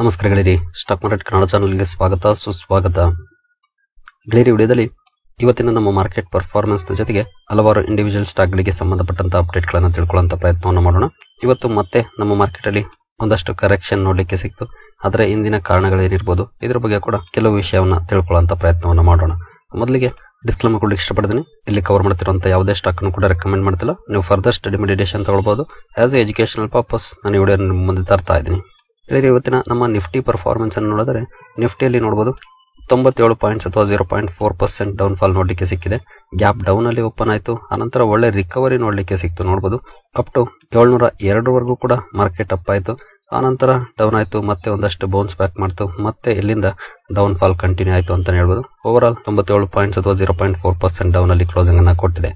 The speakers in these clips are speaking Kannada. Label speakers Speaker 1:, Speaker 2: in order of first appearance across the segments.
Speaker 1: ನಮಸ್ಕಾರ ಗೆಳೆಯರಿ, ಸ್ಟಾಕ್ ಮಾರ್ಕೆಟ್ ಕನ್ನಡ ಚಾನಲ್ಗೆ ಸ್ವಾಗತ ಸುಸ್ವಾಗತ. ಗೆಳೆಯರಿ, ವಿಡಿಯೋದಲ್ಲಿ ಇವತ್ತಿನ ನಮ್ಮ ಮಾರ್ಕೆಟ್ ಪರ್ಫಾರ್ಮೆನ್ಸ್ ಜೊತೆಗೆ ಹಲವಾರು ಇಂಡಿವಿಜುವಲ್ ಸ್ಟಾಕ್ಗಳಿಗೆ ಸಂಬಂಧಪಟ್ಟಂತ ಅಪ್ಡೇಟ್ಗಳನ್ನು ತಿಳ್ಕೊಳ್ಳುವಂತ ಪ್ರಯತ್ನವನ್ನು ಮಾಡೋಣ. ಇವತ್ತು ಮತ್ತೆ ನಮ್ಮ ಮಾರ್ಕೆಟ್ ಅಲ್ಲಿ ಒಂದಷ್ಟು ಕರೆಕ್ಷನ್ ನೋಡ್ಲಿಕ್ಕೆ ಸಿಕ್ತು. ಆದರೆ ಇಂದಿನ ಕಾರಣಗಳೇನಿರ್ಬೋದು ಇದ್ರ ಬಗ್ಗೆ ಕೂಡ ಕೆಲವು ವಿಷಯವನ್ನ ತಿಳ್ಕೊಳ್ಳುವಂತ ಪ್ರಯತ್ನವನ್ನು ಮಾಡೋಣ. ಮೊದಲಿಗೆ ಡಿಸ್ಕ್ಲೇಮರ್ ಕೊಡ್ಲಿಕ್ಕೆ ಇಷ್ಟಪಡ್ತೀನಿ. ಇಲ್ಲಿ ಕವರ್ ಮಾಡ್ತಿರುವಂತ ಯಾವುದೇ ಸ್ಟಾಕ್ ಕೂಡ ರೆಕಮೆಂಡ್ ಮಾಡ್ತಿಲ್ಲ. ನೀವು ಫರ್ದರ್ ಸ್ಟಡಿ ಮೆಡಿಟೇಷನ್ ತಗೊಳ್ಬಹುದು. ಆಸ್ ಎ ಎಜುಕೇಶನಲ್ ಪರ್ಪಸ್ ನಾನು ಈ ವಿಡಿಯೋ ಮುಂದೆ ತರ್ತಾ ಇದ್ದೀನಿ. ಇವತ್ತಿನ ನಮ್ಮ ನಿಫ್ಟಿ ಪರ್ಫಾರ್ಮೆನ್ಸ್ ಅನ್ನು ನೋಡಿದ್ರೆ ನಿಫ್ಟಿಯಲ್ಲಿ ನೋಡಬಹುದು 97 ಪಾಯಿಂಟ್ಸ್ ಅಥವಾ 0.4% ಡೌನ್ ಫಾಲ್ ನೋಡ್ಲಿಕ್ಕೆ ಸಿಕ್ಕಿದೆ. ಗ್ಯಾಪ್ ಡೌನ್ ಅಲ್ಲಿ ಓಪನ್ ಆಯ್ತು, ಅನಂತರ ಒಳ್ಳೆ ರಿಕವರಿ ನೋಡ್ಲಿಕ್ಕೆ ಸಿಕ್ತು. ನೋಡಬಹುದು ಅಪ್ ಟು 702 ವರೆಗೂ ಕೂಡ ಮಾರ್ಕೆಟ್ ಅಪ್ ಆಯ್ತು, ಆನಂತರ ಡೌನ್ ಆಯ್ತು, ಮತ್ತೆ ಒಂದಷ್ಟು ಬೌನ್ಸ್ ಬ್ಯಾಕ್ ಮಾಡ್ತು, ಮತ್ತೆ ಇಲ್ಲಿಂದ ಡೌನ್ ಫಾಲ್ ಕಂಟಿನ್ಯೂ ಆಯ್ತು ಅಂತ ಹೇಳ್ಬೋದು. ಓವರ್ ಆಲ್ 97 ಪಾಯಿಂಟ್ಸ್ ಅಥವಾ 0.4% ಡೌನ್ ಅಲ್ಲಿ ಕ್ಲೋಸಿಂಗ್ ಅನ್ನ ಕೊಟ್ಟಿದೆ.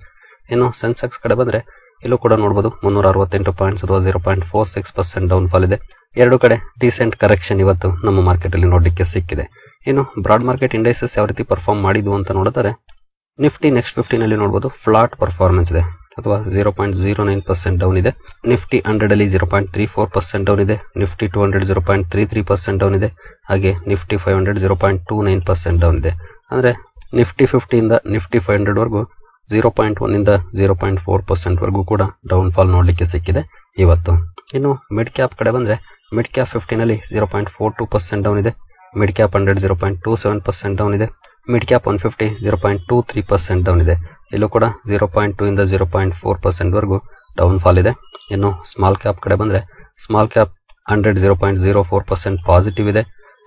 Speaker 1: ಇನ್ನು ಸೆನ್ಸೆಕ್ಸ್ ಕಡೆ ಬಂದ್ರೆ ಇಲ್ಲೂ ಕೂಡ ನೋಡಬಹುದು 368 ಪಾಯಿಂಟ್ಸ್ ಅಥವಾ 0.46% ಡೌನ್ ಫಾಲ್ ಇದೆ. ಎರಡು ಕಡೆ ಡಿಸೆಂಟ್ ಕರೆಕ್ಷನ್ ಇವತ್ತು ನಮ್ಮ ಮಾರ್ಕೆಟ್ ಅಲ್ಲಿ ನೋಡ್ಲಿಕ್ಕೆ ಸಿಕ್ಕಿದೆ. ಇನ್ನು ಬ್ರಾಡ್ ಮಾರ್ಕೆಟ್ ಇಂಡೈಸಸ್ ಯಾವ ರೀತಿ ಪರ್ಫಾರ್ಮ್ ಮಾಡಿದ್ವು ಅಂತ ನೋಡಿದರೆ ನಿಫ್ಟಿ ನೆಕ್ಸ್ಟ್ 15 ನಲ್ಲಿ ನೋಡಬಹುದು ಫ್ಲಾಟ್ ಪರ್ಫಾರ್ಮೆನ್ಸ್ ಇದೆ ಅಥವಾ 0.09% ಡೌನ್ ಇದೆ. ನಿಫ್ಟಿ 100 ಅಲ್ಲಿ 0.34% ಡೌನ್ ಇದೆ. ನಿಫ್ಟಿ 200 0.33% ಡೌನ್ ಇದೆ. ಹಾಗೆ ನಿಫ್ಟಿ 500 0.29% ಡೌನ್ ಇದೆ. ಅಂದ್ರೆ ನಿಫ್ಟಿ 50 ಇಂದ ನಿಫ್ಟಿ 500 ವರೆಗೂ 0.1 ಇಂದ 0.4% ವರೆಗೂ ಕೂಡ ಡೌನ್ ಫಾಲ್ ನೋಡ್ಲಿಕ್ಕೆ ಸಿಕ್ಕಿದೆ ಇವತ್ತು. ಇನ್ನು ಮಿಡ್ ಕ್ಯಾಪ್ ಕಡೆ ಬಂದ್ರೆ ಮಿಡ್ ಕ್ಯಾಪ್ 15 ನಲ್ಲಿ 0.42% ಡೌನ್ ಇದೆ. ಮಿಡ್ ಕ್ಯಾಪ್ 100 0.27% ಡೌನ್ ಇದೆ. ಮಿಡ್ ಕ್ಯಾಪ್ 150 0.23% ಡೌನ್ ಇದೆ. ಇಲ್ಲೂ ಕೂಡ 0.2 ಇಂದ 0.4% ವರೆಗೂ ಡೌನ್ ಫಾಲ್ ಇದೆ. ಇನ್ನು ಸ್ಮಾಲ್ ಕ್ಯಾಪ್ ಕಡೆ ಬಂದ್ರೆ ಸ್ಮಾಲ್ ಕ್ಯಾಪ್ 100 0.04% ಪಾಸಿಟಿವ್ ಇದೆ.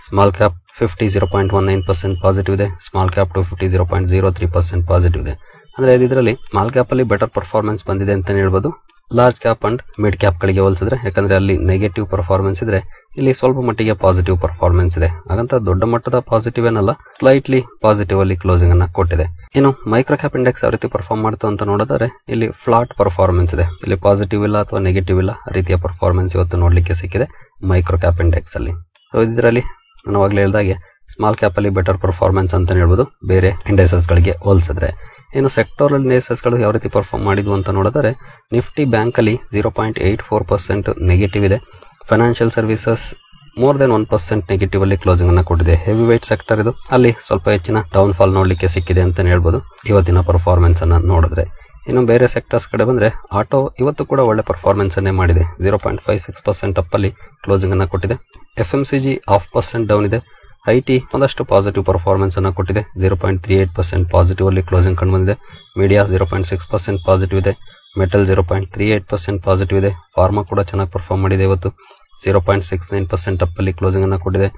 Speaker 1: ಸ್ಮಾಲ್ ಕ್ಯಾಪ್ 50 0.19% ಪಾಸಿಟಿವ್ ಇದೆ. ಸ್ಮಾಲ್ ಕ್ಯಾಪ್ 250 0.03% ಪಾಸಿಟಿವ್ ಇದೆ. ಅಂದ್ರೆ ಇದರಲ್ಲಿ ಸ್ಮಾಲ್ ಕ್ಯಾಪ್ ಅಲ್ಲಿ ಬೆಟರ್ ಪರ್ಫಾರ್ಮೆನ್ಸ್ ಬಂದಿದೆ ಅಂತ ಹೇಳ್ಬೋದು large cap and mid cap ಗಳಿಗೆ ಹೋಲಿಸಿದ್ರೆ. ಯಾಕಂದ್ರೆ ಅಲ್ಲಿ ನೆಗೆಟಿವ್ ಪರ್ಫಾರ್ಮೆನ್ಸ್ ಇದ್ರೆ ಇಲ್ಲಿ ಸ್ವಲ್ಪ ಮಟ್ಟಿಗೆ ಪಾಸಿಟಿವ್ ಪರ್ಫಾರ್ಮೆನ್ಸ್ ಇದೆ. ಹಾಗಂತ ದೊಡ್ಡ ಮಟ್ಟದ ಪಾಸಿಟಿವ್ ಏನಲ್ಲ, ಸ್ಲೈಟ್ಲಿ ಪಾಸಿಟಿವ್ ಅಲ್ಲಿ ಕ್ಲೋಸಿಂಗ್ ಅನ್ನ ಕೊಟ್ಟಿದೆ. ಇನ್ನು ಮೈಕ್ರೋ ಕ್ಯಾಪ್ ಇಂಡೆಕ್ಸ್ ಯಾವ ರೀತಿ ಪರ್ಫಾರ್ಮ್ ಮಾಡ್ತು ಅಂತ ನೋಡಿದ್ರೆ ಇಲ್ಲಿ ಫ್ಲಾಟ್ ಪರ್ಫಾರ್ಮೆನ್ಸ್ ಇದೆ. ಇಲ್ಲಿ ಪಾಸಿಟಿವ್ ಇಲ್ಲ ಅಥವಾ ನೆಗೆಟಿವ್ ಇಲ್ಲ ರೀತಿಯ ಪರ್ಫಾರ್ಮೆನ್ಸ್ ಇವತ್ತು ನೋಡ್ಲಿಕ್ಕೆ ಸಿಕ್ಕಿದೆ ಮೈಕ್ರೋ ಕ್ಯಾಪ್ ಇಂಡೆಕ್ಸ್ ಅಲ್ಲಿ. ಇದರಲ್ಲಿ ನಾನು ಅವಾಗಲೇ ಹೇಳಿದಾಗೆ ಸ್ಮಾಲ್ ಕ್ಯಾಪ್ ಅಲ್ಲಿ ಬೆಟರ್ ಪರ್ಫಾರ್ಮೆನ್ಸ್ ಅಂತ ಹೇಳ್ಬೋದು ಬೇರೆ ಇಂಡೈಸಸ್ ಗಳಿಗೆ ಹೋಲಿಸಿದ್ರೆ. ಇನ್ನು ಸೆಕ್ಟೋರಲ್ ಇಂಡೈಸಸ್ ಗಳು ಯಾವ ರೀತಿ ಪರ್ಫಾರ್ಮ್ ಮಾಡಿದ್ವು ಅಂತ ನೋಡಿದರೆ ನಿಫ್ಟಿ ಬ್ಯಾಂಕ್ ಅಲ್ಲಿ 0.84% ನೆಗೆಟಿವ್ ಇದೆ. Financial services more than 1% negative ಅಲ್ಲಿ ಕ್ಲೋಸಿಂಗ್ ಅನ್ನ ಕೊಟ್ಟಿದೆ. ಹೆವಿ ವೇಟ್ ಸೆಕ್ಟರ್ ಇದು, ಅಲ್ಲಿ ಸ್ವಲ್ಪ ಹೆಚ್ಚಿನ ಡೌನ್ ಫಾಲ್ ನೋಡ್ಲಿಕ್ಕೆ ಸಿಕ್ಕಿದೆ ಅಂತ ಹೇಳ್ಬೋದು ಇವತ್ತಿನ ಪರ್ಫಾರ್ಮೆನ್ಸ್ ಅನ್ನ ನೋಡಿದ್ರೆ. ಇನ್ನು ಬೇರೆ ಸೆಕ್ಟರ್ಸ್ ಕಡೆ ಬಂದ್ರೆ ಆಟೋ ಇವತ್ತು ಕೂಡ ಒಳ್ಳೆ ಪರ್ಫಾರ್ಮೆನ್ಸ್ ಅನ್ನೇ ಮಾಡಿದೆ. 0.56% ಅಪ್ ಅಲ್ಲಿ ಕ್ಲೋಸಿಂಗ್ ಅನ್ನ ಕೊಟ್ಟಿದೆ. FMCG 0.5% ಡೌನ್ ಇದೆ. ಐಟಿ ಒಂದಷ್ಟು ಪಾಸಿಟಿವ್ ಪರ್ಫಾರ್ಮೆನ್ಸ್ ಅನ್ನ ಕೊಟ್ಟಿದೆ. 0.38% ಪಾಸಿಟಿವ್ ಅಲ್ಲಿ ಕ್ಲೋಸಿಂಗ್ ಕಂಡು ಬಂದಿದೆ. ಮೀಡಿಯಾ 0.6% ಪಾಸಿಟಿವ್ ಇದೆ. ಮೆಟಲ್ 0.38% ಪಾಸಿಟಿವ್ ಇದೆ. ಫಾರ್ಮಾ ಕೂಡ ಚೆನ್ನಾಗಿ ಪರ್ಫಾರ್ಮ್ ಮಾಡಿದೆ ಇವತ್ತು. 0.69% ಅಪ್ ಅಲ್ಲಿ ಕ್ಲೋಸಿಂಗ್ ಅನ್ನ ಕೊಟ್ಟಿದೆ.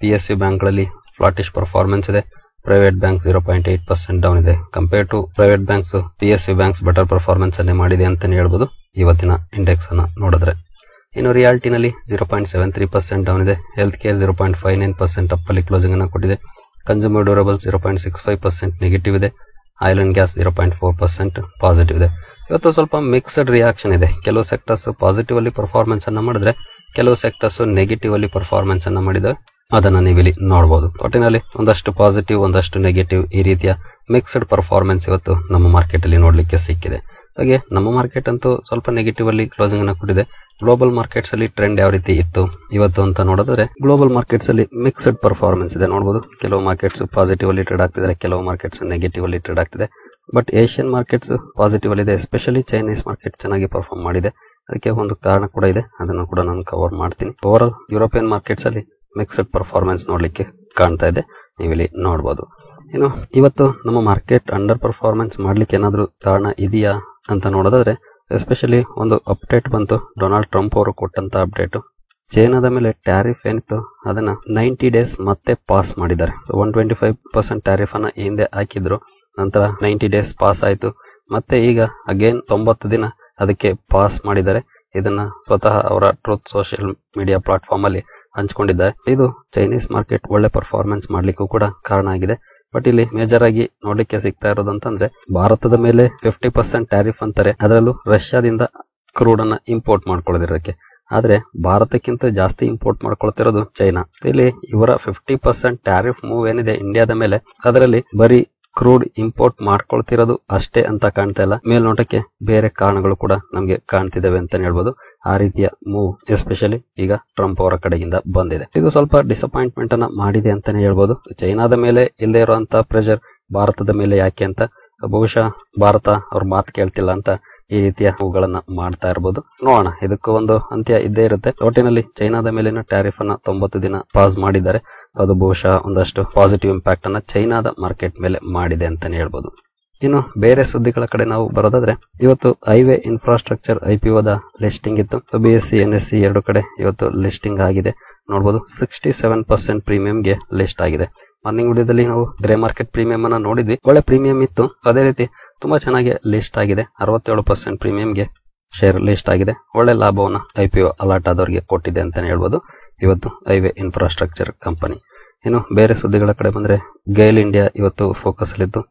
Speaker 1: PSU ಬ್ಯಾಂಕ್ ಗಳಲ್ಲಿ ಫ್ಲಾಟಿಶ್ ಪರ್ಫಾರ್ಮೆನ್ಸ್ ಇದೆ. ಪ್ರೈವೇಟ್ ಬ್ಯಾಂಕ್ 0.8% ಡೌನ್ ಇದೆ. Compare to private banks PSU banks better performance ಅನ್ನೇ ಮಾಡಿದೆ ಅಂತಾನೆ ಹೇಳ್ಬೋದು ಇವತ್ತಿನ ಇಂಡೆಕ್ಸ್ ಅನ್ನ ನೋಡಿದ್ರೆ. ಇನ್ನು ರಿಯಾಲ್ಟಿನಲ್ಲಿ 0.73% ಡೌನ್ ಇದೆ. ಹೆಲ್ತ್ ಕೇರ್ 0.59% ಅಪ್ ಅಲ್ಲಿ ಕ್ಲೋಸಿಂಗ್ ಅನ್ನ ಕೊಟ್ಟಿದೆ. ಕನ್ಸ್ಯೂಮರ್ ಡ್ಯೂರಬಲ್ 0.65% ನೆಗೆಟಿವ್ ಇದೆ. ಆಯಿಲ್ ಅಂಡ್ ಗ್ಯಾಸ್ 0.4% ಪಾಸಿಟಿವ್ ಇದೆ. ಇವತ್ತು ಸ್ವಲ್ಪ ಮಿಕ್ಸ್ಡ್ ರಿಯಾಕ್ಷನ್ ಇದೆ. ಕೆಲವು ಸೆಕ್ಟರ್ಸ್ ಪಾಸಿಟಿವ್ ಅಲ್ಲಿ ಪರ್ಫಾರ್ಮೆನ್ಸ್ ಅನ್ನ ಮಾಡಿದ್ರೆ ಕೆಲವು ಸೆಕ್ಟರ್ಸ್ ನೆಗೆಟಿವ್ ಅಲ್ಲಿ ಪರ್ಫಾರ್ಮೆನ್ಸ್ ಅನ್ನ ಮಾಡಿದ್ರೆ ಅದನ್ನ ನೀವಿಲ್ಲಿ ನೋಡಬಹುದು. ಒಟ್ಟಿನಲ್ಲಿ ಒಂದಷ್ಟು ಪಾಸಿಟಿವ್ ಒಂದಷ್ಟು ನೆಗೆಟಿವ್ ಈ ರೀತಿಯ ಮಿಕ್ಸ್ಡ್ ಪರ್ಫಾರ್ಮೆನ್ಸ್ ಇವತ್ತು ನಮ್ಮ ಮಾರ್ಕೆಟ್ ಅಲ್ಲಿ ನೋಡ್ಲಿಕ್ಕೆ ಸಿಕ್ಕಿದೆ. ಹಾಗೆ ನಮ್ಮ ಮಾರ್ಕೆಟ್ ಅಂತೂ ಸ್ವಲ್ಪ ನೆಗೆಟಿವ್ ಅಲ್ಲಿ ಕ್ಲೋಸಿಂಗ್ ಅನ್ನ ಕೊಟ್ಟಿದೆ. ಗ್ಲೋಬಲ್ ಮಾರ್ಕೆಟ್ಸ್ ಅಲ್ಲಿ ಟ್ರೆಂಡ್ ಯಾವ ರೀತಿ ಇತ್ತು ಇವತ್ತು ಅಂತ ನೋಡಿದ್ರೆ ಗ್ಲೋಬಲ್ ಮಾರ್ಕೆಟ್ಸ್ ಅಲ್ಲಿ ಮಿಕ್ಸ್ಡ್ ಪರ್ಫಾರ್ಮೆನ್ಸ್ ಇದೆ. ನೋಡಬಹುದು ಕೆಲವು ಮಾರ್ಕೆಟ್ಸ್ ಪಾಸಿಟಿವ್ ಅಲ್ಲಿ ಟ್ರೇಡ್ ಆಗ್ತಿದೆ, ಕೆಲವು ಮಾರ್ಕೆಟ್ಸ್ ನೆಗೆಟಿವ್ ಅಲ್ಲಿ ಟ್ರೇಡ್ ಆಗ್ತಿದೆ. ಬಟ್ ಏಷ್ಯನ್ ಮಾರ್ಕೆಟ್ಸ್ ಪಾಸಿಟಿವ್ ಅಲ್ಲಿ ಇದೆ. ಎಸ್ಪೆಷಲಿ ಚೈನೀಸ್ ಮಾರ್ಕೆಟ್ ಚೆನ್ನಾಗಿ ಪರ್ಫಾರ್ಮ್ ಮಾಡಿದೆ. ಅದಕ್ಕೆ ಒಂದು ಕಾರಣ ಕೂಡ ಇದೆ, ಅದನ್ನು ಕೂಡ ನಾನು ಕವರ್ ಮಾಡ್ತೀನಿ. ಓವರ್ ಆಲ್ ಯುರೋಪಿಯನ್ ಮಾರ್ಕೆಟ್ಸ್ ಅಲ್ಲಿ ಮಿಕ್ಸ್ಡ್ ಪರ್ಫಾರ್ಮೆನ್ಸ್ ನೋಡ್ಲಿಕ್ಕೆ ಕಾಣ್ತಾ ಇದೆ, ನೀವಿಲ್ಲಿ ನೋಡಬಹುದು. ಇನ್ನು ಇವತ್ತು ನಮ್ಮ ಮಾರ್ಕೆಟ್ ಅಂಡರ್ ಪರ್ಫಾರ್ಮೆನ್ಸ್ ಮಾಡ್ಲಿಕ್ಕೆ ಏನಾದ್ರೂ ಕಾರಣ ಇದೆಯಾ ಅಂತ ನೋಡೋದಾದ್ರೆ ಎಸ್ಪೆಷಲಿ ಒಂದು ಅಪ್ಡೇಟ್ ಬಂತು. ಡೊನಾಲ್ಡ್ ಟ್ರಂಪ್ ಅವರು ಕೊಟ್ಟಂತ ಅಪ್ಡೇಟ್, ಚೈನಾದ ಮೇಲೆ ಟ್ಯಾರಿಫ್ ಏನಿತ್ತು ಅದನ್ನ 90 ಡೇಸ್ ಮತ್ತೆ ಪಾಸ್ ಮಾಡಿದ್ದಾರೆ. 125% ಟ್ಯಾರಿಫ್ ಅನ್ನ ಹಿಂದೆ ಹಾಕಿದ್ರು, ನಂತರ 90 ಡೇಸ್ ಪಾಸ್ ಆಯ್ತು, ಮತ್ತೆ ಈಗ ಅಗೇನ್ 90 ದಿನ ಅದಕ್ಕೆ ಪಾಸ್ ಮಾಡಿದ್ದಾರೆ. ಇದನ್ನ ಸ್ವತಃ ಅವರ ಟ್ರೂತ್ ಸೋಷಿಯಲ್ ಮೀಡಿಯಾ ಪ್ಲಾಟ್ಫಾರ್ಮ್ ಅಲ್ಲಿ ಹಂಚ್ಕೊಂಡಿದ್ದಾರೆ. ಇದು ಚೈನೀಸ್ ಮಾರ್ಕೆಟ್ ಒಳ್ಳೆ ಪರ್ಫಾರ್ಮೆನ್ಸ್ ಮಾಡ್ಲಿಕ್ಕೂ ಕೂಡ ಕಾರಣ ಆಗಿದೆ. ಬಟ್ ಇಲ್ಲಿ ಮೇಜರ್ ಆಗಿ ನೋಡ್ಲಿಕ್ಕೆ ಸಿಗ್ತಾ ಇರೋದಂತಂದ್ರೆ ಭಾರತದ ಮೇಲೆ 50% ಟ್ಯಾರಿಫ್ ಅಂತಾರೆ, ಅದರಲ್ಲೂ ರಷ್ಯಾದಿಂದ ಕ್ರೂಡ್ ಅನ್ನ ಇಂಪೋರ್ಟ್ ಮಾಡ್ಕೊಳ್ಳೋದಿರಕ್ಕೆ. ಆದ್ರೆ ಭಾರತಕ್ಕಿಂತ ಜಾಸ್ತಿ ಇಂಪೋರ್ಟ್ ಮಾಡ್ಕೊಳ್ತಿರೋದು ಚೈನಾ. ಇಲ್ಲಿ ಇವರ 50% ಟ್ಯಾರಿಫ್ ಮೂವ್ ಏನಿದೆ ಇಂಡಿಯಾದ ಮೇಲೆ, ಅದರಲ್ಲಿ ಬರೀ ಕ್ರೂಡ್ ಇಂಪೋರ್ಟ್ ಮಾಡ್ಕೊಳ್ತಿರೋದು ಅಷ್ಟೇ ಅಂತ ಕಾಣ್ತಾ ಇಲ್ಲ, ಮೇಲ್ನೋಟಕ್ಕೆ ಬೇರೆ ಕಾರಣಗಳು ಕೂಡ ನಮಗೆ ಕಾಣ್ತಿದ್ದಾವೆ ಅಂತ ಹೇಳ್ಬೋದು. ಆ ರೀತಿಯ ಮೂವ್ ಎಸ್ಪೆಷಲಿ ಈಗ ಟ್ರಂಪ್ ಅವರ ಕಡೆಯಿಂದ ಬಂದಿದೆ. ಇದು ಸ್ವಲ್ಪ ಡಿಸಪಾಯಿಂಟ್ಮೆಂಟ್ ಅನ್ನ ಮಾಡಿದೆ ಅಂತಾನೆ ಹೇಳ್ಬೋದು. ಚೈನಾದ ಮೇಲೆ ಇಲ್ಲದೆ ಇರುವಂತ ಪ್ರೆಷರ್ ಭಾರತದ ಮೇಲೆ ಯಾಕೆ ಅಂತ, ಬಹುಶಃ ಭಾರತ ಅವ್ರ ಮಾತು ಕೇಳ್ತಿಲ್ಲ ಅಂತ ಈ ರೀತಿಯ ಹೂಗಳನ್ನ ಮಾಡ್ತಾ ಇರಬಹುದು. ನೋಡೋಣ, ಇದಕ್ಕೂ ಒಂದು ಅಂತ್ಯ ಇದ್ದೇ ಇರುತ್ತೆ. ಒಟ್ಟಿನಲ್ಲಿ ಚೈನಾದ ಮೇಲಿನ ಟ್ಯಾರಿಫ್ ಅನ್ನ 90 ದಿನ ಪಾಸ್ ಮಾಡಿದ್ದಾರೆ. ಅದು ಬಹುಶಃ ಒಂದಷ್ಟು ಪಾಸಿಟಿವ್ ಇಂಪ್ಯಾಕ್ಟ್ ಅನ್ನ ಚೈನಾದ ಮಾರ್ಕೆಟ್ ಮೇಲೆ ಮಾಡಿದೆ ಅಂತಾನೆ ಹೇಳ್ಬೋದು. ಇನ್ನು ಬೇರೆ ಸುದ್ದಿಗಳ ಕಡೆ ನಾವು ಬರೋದಾದ್ರೆ, ಇವತ್ತು ಹೈವೇ ಇನ್ಫ್ರಾಸ್ಟ್ರಕ್ಚರ್ IPOದ ಲಿಸ್ಟಿಂಗ್ ಇತ್ತು. BSE NSE ಎರಡು ಕಡೆ ಇವತ್ತು ಲಿಸ್ಟಿಂಗ್ ಆಗಿದೆ. ನೋಡಬಹುದು 67% ಪ್ರೀಮಿಯಂಗೆ ಲಿಸ್ಟ್ ಆಗಿದೆ. ಮಾರ್ನಿಂಗ್ ವಿಡಿಯೋದಲ್ಲಿ ನಾವು ಗ್ರೇ ಮಾರ್ಕೆಟ್ ಪ್ರೀಮಿಯಂ ಅನ್ನ ನೋಡಿದ್ವಿ, ಒಳ್ಳೆ ಪ್ರೀಮಿಯಂ ಇತ್ತು. ಅದೇ ರೀತಿ ತುಂಬಾ ಚೆನ್ನಾಗಿ ಲಿಸ್ಟ್ ಆಗಿದೆ. 67% ಪ್ರೀಮಿಯಂಗೆ ಶೇರ್ ಲಿಸ್ಟ್ ಆಗಿದೆ. ಒಳ್ಳೆ ಲಾಭವನ್ನ IPO ಅಲಾಟ್ ಆದವರಿಗೆ ಕೊಟ್ಟಿದೆ ಅಂತಾನೆ ಹೇಳ್ಬೋದು ಇವತ್ತು ಹೈವೇ ಇನ್ಫ್ರಾಸ್ಟ್ರಕ್ಚರ್ ಕಂಪನಿ. ಇನ್ನು ಬೇರೆ ಸುದ್ದಿಗಳ ಕಡೆ ಬಂದ್ರೆ, ಗೈಲ್ ಇಂಡಿಯಾ ಇವತ್ತು ಫೋಕಸ್ ಅಲ್ಲಿತ್ತು.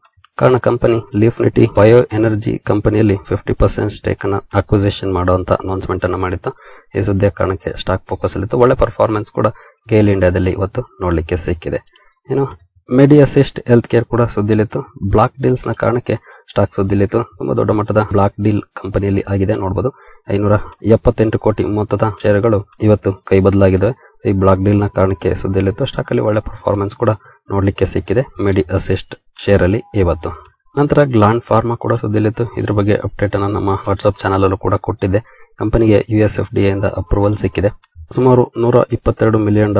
Speaker 1: ಕಾರಣ ಕಂಪನಿ ಲೀಫ್ನಿಟಿ ಬಯೋ ಎನರ್ಜಿ ಕಂಪನಿಯಲ್ಲಿ 50% ಸ್ಟೇಕ್ ಅನ್ನ ಅಕ್ವಿಸಿಷನ್ ಮಾಡುವಂತ ಅನೌನ್ಸ್ಮೆಂಟ್ ಅನ್ನ ಮಾಡಿತ್ತು. ಈ ಸುದ್ದಿಯ ಕಾರಣಕ್ಕೆ ಸ್ಟಾಕ್ ಫೋಕಸ್ ಅಲ್ಲಿತ್ತು. ಒಳ್ಳೆ ಪರ್ಫಾರ್ಮೆನ್ಸ್ ಕೂಡ ಗೈಲ್ ಇಂಡಿಯಾದಲ್ಲಿ ಇವತ್ತು ನೋಡ್ಲಿಕ್ಕೆ ಸಿಕ್ಕಿದೆ. ಇನ್ನು ಮೆಡಿ ಅಸಿಸ್ಟ್ ಹೆಲ್ತ್ ಕೇರ್ ಕೂಡ ಸುದ್ದಿಲಿತ್ತು. ಬ್ಲಾಕ್ ಡೀಲ್ಸ್ ನ ಕಾರಣಕ್ಕೆ ಸ್ಟಾಕ್ ಸುದ್ದಿಲಿತ್ತು. ತುಂಬಾ ದೊಡ್ಡ ಮಟ್ಟದ ಬ್ಲಾಕ್ ಡೀಲ್ ಕಂಪನಿಯಲ್ಲಿ ಆಗಿದೆ. ನೋಡಬಹುದು 578 ಕೋಟಿ ಮೊತ್ತದ ಷೇರುಗಳು ಇವತ್ತು ಕೈ ಬದಲಾಗಿದ್ದಾವೆ. ಈ ಬ್ಲಾಕ್ ಡೀಲ್ ನ ಕಾರಣಕ್ಕೆ ಸುದ್ದಿಲಿತ್ತು. ಸ್ಟಾಕ್ ಅಲ್ಲಿ ಒಳ್ಳೆ ಪರ್ಫಾರ್ಮೆನ್ಸ್ ಕೂಡ ನೋಡ್ಲಿಕ್ಕೆ ಸಿಕ್ಕಿದೆ ಮೆಡಿ ಅಸಿಸ್ಟ್ ಶೇರ್ ಅಲ್ಲಿ ಇವತ್ತು. ನಂತರ ಗ್ಲಾಂಡ್ ಫಾರ್ಮಾ ಕೂಡ ಸುದ್ದಿಲಿತ್ತು. ಇದ್ರ ಬಗ್ಗೆ ಅಪ್ಡೇಟ್ ಅನ್ನ ನಮ್ಮ ವಾಟ್ಸ್ಆಪ್ ಚಾನಲ್ ಅಲ್ಲೂ ಕೂಡ ಕೊಟ್ಟಿದ್ದೆ. ಕಂಪನಿಗೆ USFDA ಇಂದ ಅಪ್ರೂವಲ್ ಸಿಕ್ಕಿದೆ. ಸುಮಾರು $122 ಮಿಲಿಯನ್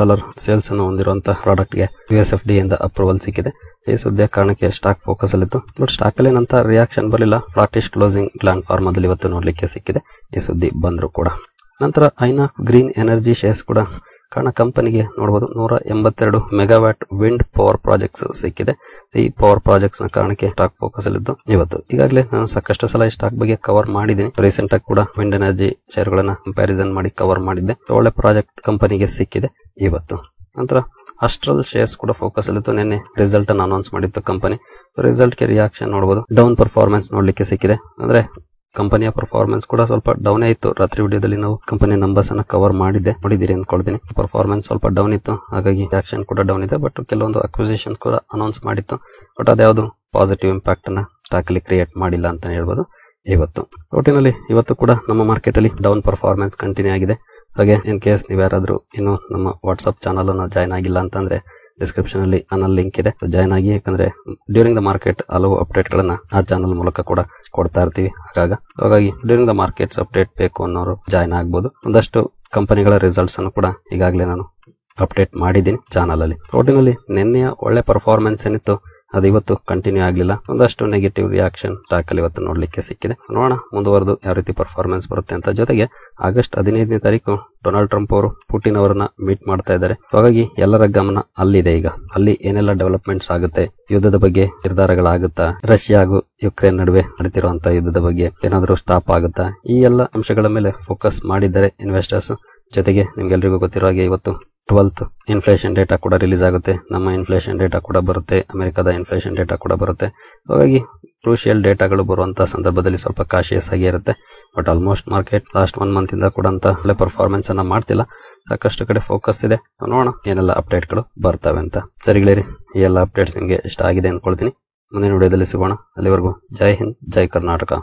Speaker 1: ಸೇಲ್ಸ್ ಅನ್ನು ಹೊಂದಿರುವಂತಹ ಪ್ರಾಡಕ್ಟ್ ಗೆ USFDA ಇಂದ ಅಪ್ರೂವಲ್ ಸಿಕ್ಕಿದೆ. ಈ ಸುದ್ದಿಯ ಕಾರಣಕ್ಕೆ ಸ್ಟಾಕ್ ಫೋಕಸ್ ಅಲ್ಲಿತ್ತು. ಬಟ್ ಸ್ಟಾಕ್ ಅಲ್ಲಿ ನಂತರ ರಿಯಾಕ್ಷನ್ ಬರಲಿಲ್ಲ. ಫ್ಲಾಟಿಶ್ ಕ್ಲೋಸಿಂಗ್ ಗ್ಲಾಂಡ್ ಫಾರ್ಮಾದಲ್ಲಿ ಇವತ್ತು ನೋಡ್ಲಿಕ್ಕೆ ಸಿಕ್ಕಿದೆ. ಈ ಸುದ್ದಿ ಬಂದ್ರು ಕೂಡ. ನಂತರ ಐನಾಕ್ಸ್ ಗ್ರೀನ್ ಎನರ್ಜಿ ಶೇರ್ಸ್ ಕೂಡ, ಕಾರಣ ಕಂಪನಿಗೆ ನೋಡಬಹುದು 182 ಮೆಗಾವ್ಯಾಟ್ ವಿಂಡ್ ಪವರ್ ಪ್ರಾಜೆಕ್ಟ್ಸ್ ಸಿಕ್ಕಿದೆ. ಈ ಪವರ್ ಪ್ರಾಜೆಕ್ಟ್ಸ್ ನ ಕಾರಣಕ್ಕೆ ಸ್ಟಾಕ್ ಫೋಕಸ್ ಅಲ್ಲಿದ್ದು ಇವತ್ತು. ಈಗಾಗಲೇ ನಾನು ಸಾಕಷ್ಟು ಸಲ ಈ ಸ್ಟಾಕ್ ಬಗ್ಗೆ ಕವರ್ ಮಾಡಿದ್ದೀನಿ. ರೀಸೆಂಟ್ ಆಗಿ ಕೂಡ ವಿಂಡ್ ಎನರ್ಜಿ ಶೇರ್ ಗಳನ್ನ ಕಂಪ್ಯಾರಿಸನ್ ಮಾಡಿ ಕವರ್ ಮಾಡಿದ್ದೆ. ಒಳ್ಳೆ ಪ್ರಾಜೆಕ್ಟ್ ಕಂಪನಿಗೆ ಸಿಕ್ಕಿದೆ ಇವತ್ತು. ನಂತರ ಅಸ್ಟ್ರಲ್ ಶೇರ್ಸ್ ಕೂಡ ಫೋಕಸ್ ಅಲ್ಲಿತ್ತು. ನಿನ್ನೆ ರಿಸಲ್ಟ್ ಅನ್ನು ಅನೌನ್ಸ್ ಮಾಡಿತ್ತು ಕಂಪನಿ. ರಿಸಲ್ಟ್ ಗೆ ರಿಯಾಕ್ಷನ್ ನೋಡಬಹುದು. ಡೌನ್ ಪರ್ಫಾರ್ಮೆನ್ಸ್ ನೋಡ್ಲಿಕ್ಕೆ ಸಿಕ್ಕಿದೆ. ಅಂದ್ರೆ ಕಂಪನಿಯ ಪರ್ಫಾರ್ಮೆನ್ಸ್ ಕೂಡ ಸ್ವಲ್ಪ ಡೌನ್ ಇತ್ತು. ರಾತ್ರಿ ವಿಡಿಯೋದಲ್ಲಿ ನಾವು ಕಂಪನಿಯ ನಂಬರ್ಸ್ ಅನ್ನ ಕವರ್ ಮಾಡಿದ್ದೀರಿ ಅಂದ್ಕೊಳ್ತೀನಿ. ಪರ್ಫಾರ್ಮೆನ್ಸ್ ಸ್ವಲ್ಪ ಡೌನ್ ಇತ್ತು, ಹಾಗಾಗಿ ಆಕ್ಷನ್ ಕೂಡ ಡೌನ್ ಇದೆ. ಬಟ್ ಕೆಲವೊಂದು ಅಕ್ವಿಸಿಷನ್ ಕೂಡ ಅನೌನ್ಸ್ ಮಾಡಿತ್ತು. ಬಟ್ ಅದ್ಯಾವುದು ಪಾಸಿಟಿವ್ ಇಂಪ್ಯಾಕ್ಟ್ ಅನ್ನ ಸ್ಟಾಕ್ ಅಲ್ಲಿ ಕ್ರಿಯೇಟ್ ಮಾಡಿಲ್ಲ ಅಂತ ಹೇಳ್ಬೋದು ಇವತ್ತು. ಒಟ್ಟಿನಲ್ಲಿ ಇವತ್ತು ಕೂಡ ನಮ್ಮ ಮಾರ್ಕೆಟ್ ಅಲ್ಲಿ ಡೌನ್ ಪರ್ಫಾರ್ಮೆನ್ಸ್ ಕಂಟಿನ್ಯೂ ಆಗಿದೆ. ಹಾಗೆ ಇನ್ ಕೇಸ್ ನೀವು ಯಾರಾದ್ರೂ ಇನ್ನು ನಮ್ಮ ವಾಟ್ಸ್ಆಪ್ ಚಾನಲ್ ಅನ್ನ ಜಾಯ್ನ್ ಆಗಿಲ್ಲ ಅಂತಂದ್ರೆ ಡಿಸ್ಕ್ರಿಪ್ಷನ್ ಅಲ್ಲಿ ನನ್ನ ಲಿಂಕ್ ಇದೆ, ಜಾಯ್ನ್ ಆಗಿ. ಯಾಕಂದ್ರೆ ಡ್ಯೂರಿಂಗ್ ದ ಮಾರ್ಕೆಟ್ ಹಲವು ಅಪ್ಡೇಟ್ ಗಳನ್ನ ಆ ಚಾನಲ್ ಮೂಲಕ ಕೂಡ ಕೊಡ್ತಾ ಇರ್ತೀವಿ. ಹಾಗಾಗಿ ಡ್ಯೂರಿಂಗ್ ದ ಮಾರ್ಕೆಟ್ಸ್ ಅಪ್ಡೇಟ್ ಬೇಕು ಅನ್ನೋರು ಜಾಯ್ನ್ ಆಗ್ಬೋದು. ಒಂದಷ್ಟು ಕಂಪನಿಗಳ ರಿಸಲ್ಟ್ಸ್ ಅನ್ನು ಕೂಡ ಈಗಾಗಲೇ ನಾನು ಅಪ್ಡೇಟ್ ಮಾಡಿದ್ದೀನಿ ಚಾನಲ್ ಅಲ್ಲಿ. ಒಟ್ಟಿನಲ್ಲಿ ನಿನ್ನೆಯ ಒಳ್ಳೆ ಪರ್ಫಾರ್ಮೆನ್ಸ್ ಏನಿತ್ತು ಅದು ಇವತ್ತು ಕಂಟಿನ್ಯೂ ಆಗಲಿಲ್ಲ. ಒಂದಷ್ಟು ನೆಗೆಟಿವ್ ರಿಯಾಕ್ಷನ್ ಸ್ಟಾಕ್ ಅಲ್ಲಿ ಇವತ್ತು ನೋಡ್ಲಿಕ್ಕೆ ಸಿಕ್ಕಿದೆ. ನೋಡೋಣ ಮುಂದುವರೆದು ಯಾವ ರೀತಿ ಪರ್ಫಾರ್ಮೆನ್ಸ್ ಬರುತ್ತೆ ಅಂತ. ಜೊತೆಗೆ ಆಗಸ್ಟ್ 15ನೇ ತಾರೀಕು ಡೊನಾಲ್ಡ್ ಟ್ರಂಪ್ ಅವರು ಪುಟಿನ್ ಅವರನ್ನ ಮೀಟ್ ಮಾಡ್ತಾ ಇದ್ದಾರೆ. ಹಾಗಾಗಿ ಎಲ್ಲರ ಗಮನ ಅಲ್ಲಿದೆ. ಈಗ ಅಲ್ಲಿ ಏನೆಲ್ಲ ಡೆವಲಪ್ಮೆಂಟ್ಸ್ ಆಗುತ್ತೆ, ಯುದ್ಧದ ಬಗ್ಗೆ ನಿರ್ಧಾರಗಳಾಗುತ್ತಾ, ರಷ್ಯಾ ಹಾಗೂ ಯುಕ್ರೇನ್ ನಡುವೆ ನಡೀತಿರುವಂತಹ ಯುದ್ಧದ ಬಗ್ಗೆ ಏನಾದರೂ ಸ್ಟಾಪ್ ಆಗುತ್ತಾ, ಈ ಎಲ್ಲ ಅಂಶಗಳ ಮೇಲೆ ಫೋಕಸ್ ಮಾಡಿದ್ದಾರೆ ಇನ್ವೆಸ್ಟರ್ಸ್. ಜೊತೆಗೆ ನಿಮ್ಗೆಲ್ರಿಗೂ ಗೊತ್ತಿರೋ ಹಾಗೆ ಇವತ್ತು 12th ಇನ್ಫ್ಲೇಷನ್ ಡೇಟಾ ಕೂಡ ರಿಲೀಸ್ ಆಗುತ್ತೆ. ನಮ್ಮ ಇನ್ಫ್ಲೇಷನ್ ಡೇಟಾ ಕೂಡ ಬರುತ್ತೆ, ಅಮೆರಿಕದ ಇನ್ಫ್ಲೇಷನ್ ಡೇಟಾ ಕೂಡ ಬರುತ್ತೆ. ಹಾಗಾಗಿ ಕ್ರೂಷಿಯಲ್ ಡೇಟಾಗಳು ಬರುವಂತಹ ಸಂದರ್ಭದಲ್ಲಿ ಸ್ವಲ್ಪ ಕಾಶಿಯಸ್ ಆಗಿ ಇರುತ್ತೆ. But almost market last 1 month ಇಂದ ಕೂಡ ಅಂತ ಒಳ್ಳೆ ಪರ್ಫಾರ್ಮೆನ್ಸ್ ಅನ್ನ ಮಾಡ್ತಿಲ್ಲ. ಸಾಕಷ್ಟು ಕಡೆ ಫೋಕಸ್ ಇದೆ. ನೋಡೋಣ ಏನೆಲ್ಲ ಅಪ್ಡೇಟ್ಗಳು ಬರ್ತವೆ ಅಂತ. ಸರಿಗಳೇರಿ, ಈ ಎಲ್ಲ ಅಪ್ಡೇಟ್ಸ್ ನಿಮಗೆ ಇಷ್ಟ ಆಗಿದೆ ಅಂದ್ಕೊಳ್ತೀನಿ. ಮುಂದಿನ ವಿಡಿಯೋದಲ್ಲಿ ಸಿಗೋಣ. ಅಲ್ಲಿವರೆಗೂ ಜೈ ಹಿಂದ್, ಜೈ ಕರ್ನಾಟಕ.